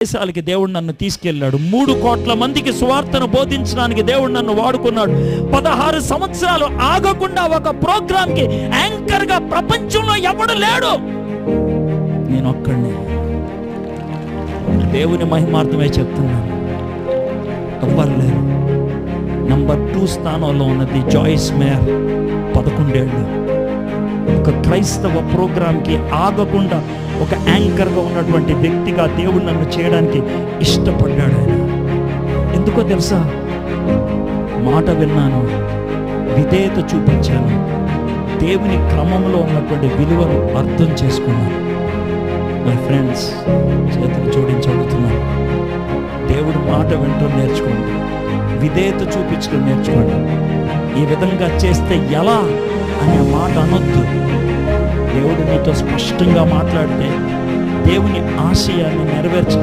దేశాలకి దేవుడు నన్ను తీసుకెళ్ళాడు. 3 కోట్ల మందికి సువార్తను బోధించడానికి దేవుడు నన్ను వాడుకున్నాడు. 16 సంవత్సరాలు ఆగకుండా ఒక ప్రోగ్రాంకి యాంకర్ గా ప్రపంచంలో ఎవడు లేడు, నేను ఒక్కడినే. దేవుని మహిమార్థమే చెప్తున్నాను, ఎవ్వరు లేరు. నంబర్ 2 స్థానంలో ఉన్నది జాయిస్ మేయర్, 11 ఏళ్ళు. ఒక క్రైస్తవ ప్రోగ్రాంకి ఆగకుండా ఒక యాంకర్గా ఉన్నటువంటి వ్యక్తిగా దేవుడు నన్ను చేయడానికి ఇష్టపడ్డాడు. ఆయన ఎందుకో తెలుసా? మాట విన్నాను, విధేయత చూపించాను, దేవుని క్రమంలో ఉన్నటువంటి విలువను అర్థం చేసుకున్నాను. మై ఫ్రెండ్స్, చేతులు జోడించి అడుగుతున్నాను, దేవుడు మాట వింటూ నేర్చుకోండి, విధేయత చూపించడం నేర్చుకోండి. ఈ విధంగా చేస్తే ఎలా అనే మాట అనొద్దు. దేవుడు మీతో స్పష్టంగా మాట్లాడితే దేవుని ఆశయాన్ని నెరవేర్చిన